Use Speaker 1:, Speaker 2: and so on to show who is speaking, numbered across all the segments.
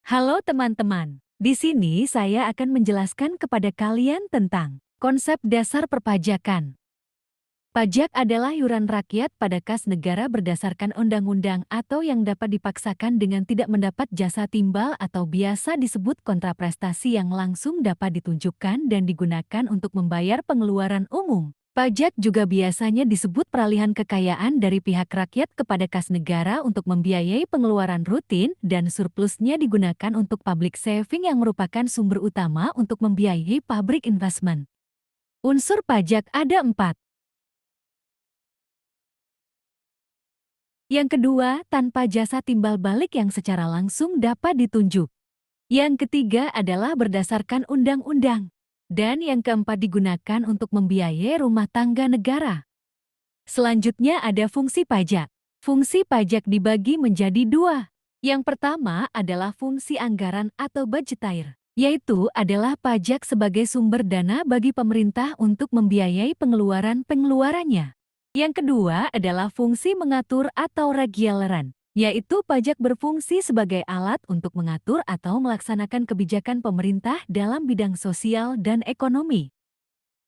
Speaker 1: Halo teman-teman, di sini saya akan menjelaskan kepada kalian tentang konsep dasar perpajakan. Pajak adalah iuran rakyat pada kas negara berdasarkan undang-undang atau yang dapat dipaksakan dengan tidak mendapat jasa timbal atau biasa disebut kontraprestasi yang langsung dapat ditunjukkan dan digunakan untuk membayar pengeluaran umum. Pajak juga biasanya disebut peralihan kekayaan dari pihak rakyat kepada kas negara untuk membiayai pengeluaran rutin dan surplusnya digunakan untuk public saving yang merupakan sumber utama untuk membiayai public investment. Unsur pajak ada 4. Yang kedua, tanpa jasa timbal balik yang secara langsung dapat ditunjuk. Yang ketiga adalah berdasarkan undang-undang. Dan yang keempat digunakan untuk membiayai rumah tangga negara. Selanjutnya ada fungsi pajak. Fungsi pajak dibagi menjadi 2. Yang pertama adalah fungsi anggaran atau budgetair, yaitu adalah pajak sebagai sumber dana bagi pemerintah untuk membiayai pengeluarannya. Yang kedua adalah fungsi mengatur atau reguleran, yaitu pajak berfungsi sebagai alat untuk mengatur atau melaksanakan kebijakan pemerintah dalam bidang sosial dan ekonomi.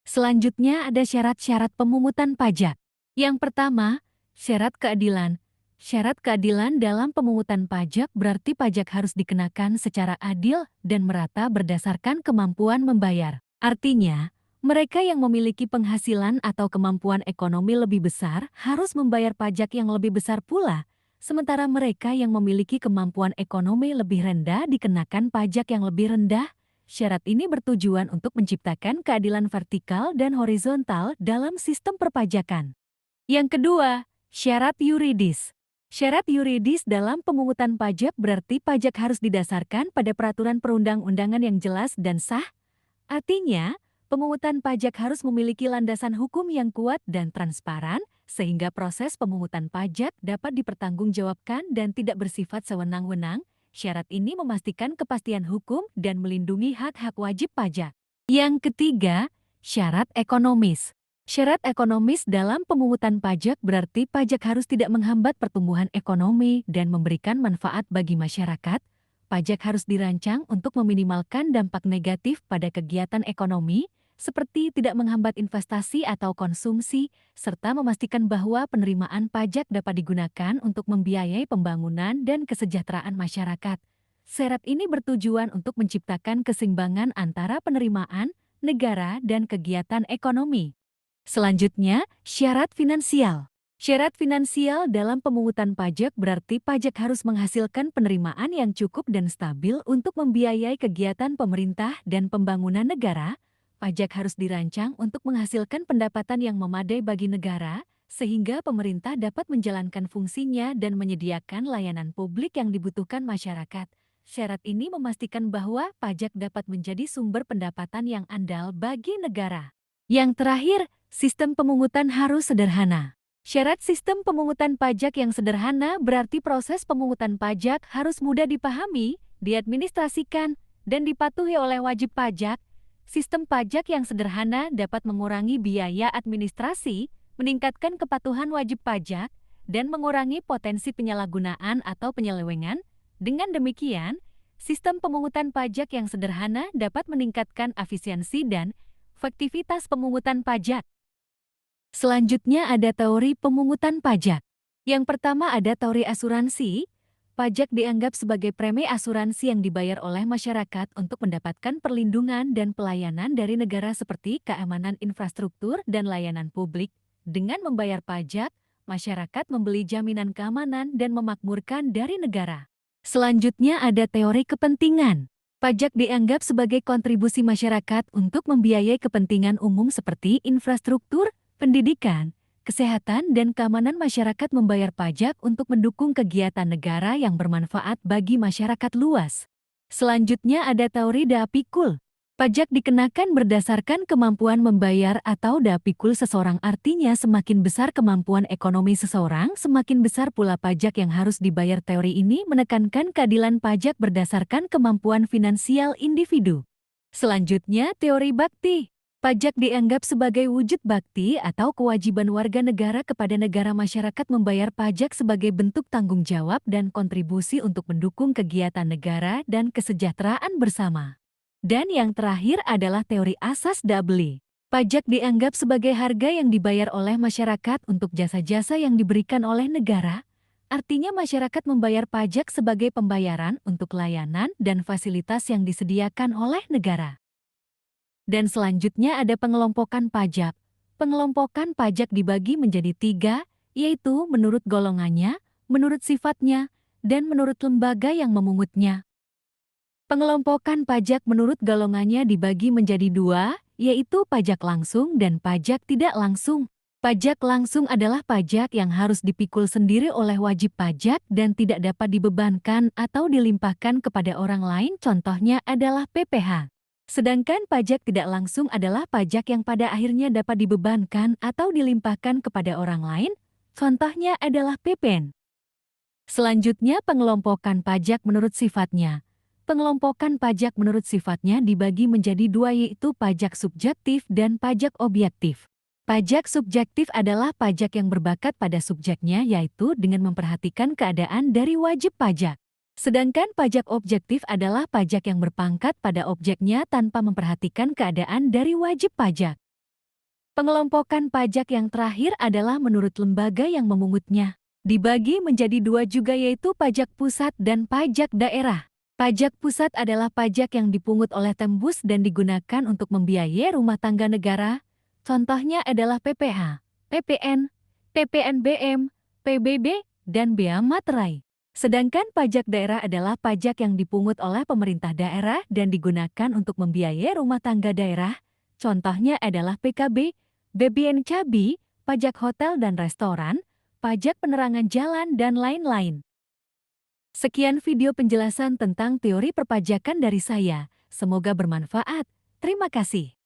Speaker 1: Selanjutnya ada syarat-syarat pemungutan pajak. Yang pertama, syarat keadilan. Syarat keadilan dalam pemungutan pajak berarti pajak harus dikenakan secara adil dan merata berdasarkan kemampuan membayar. Artinya, mereka yang memiliki penghasilan atau kemampuan ekonomi lebih besar harus membayar pajak yang lebih besar pula, sementara mereka yang memiliki kemampuan ekonomi lebih rendah dikenakan pajak yang lebih rendah. Syarat ini bertujuan untuk menciptakan keadilan vertikal dan horizontal dalam sistem perpajakan. Yang kedua, syarat yuridis. Syarat yuridis dalam pemungutan pajak berarti pajak harus didasarkan pada peraturan perundang-undangan yang jelas dan sah. Artinya, pemungutan pajak harus memiliki landasan hukum yang kuat dan transparan, sehingga proses pemungutan pajak dapat dipertanggungjawabkan dan tidak bersifat sewenang-wenang. Syarat ini memastikan kepastian hukum dan melindungi hak-hak wajib pajak. Yang ketiga, syarat ekonomis. Syarat ekonomis dalam pemungutan pajak berarti pajak harus tidak menghambat pertumbuhan ekonomi dan memberikan manfaat bagi masyarakat. Pajak harus dirancang untuk meminimalkan dampak negatif pada kegiatan ekonomi, seperti tidak menghambat investasi atau konsumsi, serta memastikan bahwa penerimaan pajak dapat digunakan untuk membiayai pembangunan dan kesejahteraan masyarakat. Syarat ini bertujuan untuk menciptakan keseimbangan antara penerimaan, negara, dan kegiatan ekonomi. Selanjutnya, syarat finansial. Syarat finansial dalam pemungutan pajak berarti pajak harus menghasilkan penerimaan yang cukup dan stabil untuk membiayai kegiatan pemerintah dan pembangunan negara. Pajak harus dirancang untuk menghasilkan pendapatan yang memadai bagi negara, sehingga pemerintah dapat menjalankan fungsinya dan menyediakan layanan publik yang dibutuhkan masyarakat. Syarat ini memastikan bahwa pajak dapat menjadi sumber pendapatan yang andal bagi negara. Yang terakhir, sistem pemungutan harus sederhana. Syarat sistem pemungutan pajak yang sederhana berarti proses pemungutan pajak harus mudah dipahami, diadministrasikan, dan dipatuhi oleh wajib pajak. Sistem pajak yang sederhana dapat mengurangi biaya administrasi, meningkatkan kepatuhan wajib pajak, dan mengurangi potensi penyalahgunaan atau penyelewengan. Dengan demikian, sistem pemungutan pajak yang sederhana dapat meningkatkan efisiensi dan efektivitas pemungutan pajak. Selanjutnya ada teori pemungutan pajak. Yang pertama ada teori asuransi. Pajak dianggap sebagai premi asuransi yang dibayar oleh masyarakat untuk mendapatkan perlindungan dan pelayanan dari negara seperti keamanan infrastruktur dan layanan publik. Dengan membayar pajak, masyarakat membeli jaminan keamanan dan memakmurkan dari negara. Selanjutnya ada teori kepentingan. Pajak dianggap sebagai kontribusi masyarakat untuk membiayai kepentingan umum seperti infrastruktur, pendidikan, kesehatan, dan keamanan. Masyarakat membayar pajak untuk mendukung kegiatan negara yang bermanfaat bagi masyarakat luas. Selanjutnya ada teori dapikul. Pajak dikenakan berdasarkan kemampuan membayar atau dapikul seseorang, artinya semakin besar kemampuan ekonomi seseorang, semakin besar pula pajak yang harus dibayar. Teori ini menekankan keadilan pajak berdasarkan kemampuan finansial individu. Selanjutnya teori bakti. Pajak dianggap sebagai wujud bakti atau kewajiban warga negara kepada negara. Masyarakat membayar pajak sebagai bentuk tanggung jawab dan kontribusi untuk mendukung kegiatan negara dan kesejahteraan bersama. Dan yang terakhir adalah teori asas daya beli. Pajak dianggap sebagai harga yang dibayar oleh masyarakat untuk jasa-jasa yang diberikan oleh negara. Artinya masyarakat membayar pajak sebagai pembayaran untuk layanan dan fasilitas yang disediakan oleh negara. Dan selanjutnya ada pengelompokan pajak. Pengelompokan pajak dibagi menjadi 3, yaitu menurut golongannya, menurut sifatnya, dan menurut lembaga yang memungutnya. Pengelompokan pajak menurut golongannya dibagi menjadi 2, yaitu pajak langsung dan pajak tidak langsung. Pajak langsung adalah pajak yang harus dipikul sendiri oleh wajib pajak dan tidak dapat dibebankan atau dilimpahkan kepada orang lain, contohnya adalah PPh. Sedangkan pajak tidak langsung adalah pajak yang pada akhirnya dapat dibebankan atau dilimpahkan kepada orang lain, contohnya adalah PPN. Selanjutnya pengelompokan pajak menurut sifatnya. Pengelompokan pajak menurut sifatnya dibagi menjadi 2, yaitu pajak subjektif dan pajak objektif. Pajak subjektif adalah pajak yang berbakat pada subjeknya, yaitu dengan memperhatikan keadaan dari wajib pajak. Sedangkan pajak objektif adalah pajak yang berpangkat pada objeknya tanpa memperhatikan keadaan dari wajib pajak. Pengelompokan pajak yang terakhir adalah menurut lembaga yang memungutnya. Dibagi menjadi 2 juga, yaitu pajak pusat dan pajak daerah. Pajak pusat adalah pajak yang dipungut oleh Tembus dan digunakan untuk membiayai rumah tangga negara. Contohnya adalah PPh, PPN, PPNBM, PBB, dan Bea Materai. Sedangkan pajak daerah adalah pajak yang dipungut oleh pemerintah daerah dan digunakan untuk membiayai rumah tangga daerah. Contohnya adalah PKB, BPNCabi, pajak hotel dan restoran, pajak penerangan jalan, dan lain-lain. Sekian video penjelasan tentang teori perpajakan dari saya. Semoga bermanfaat. Terima kasih.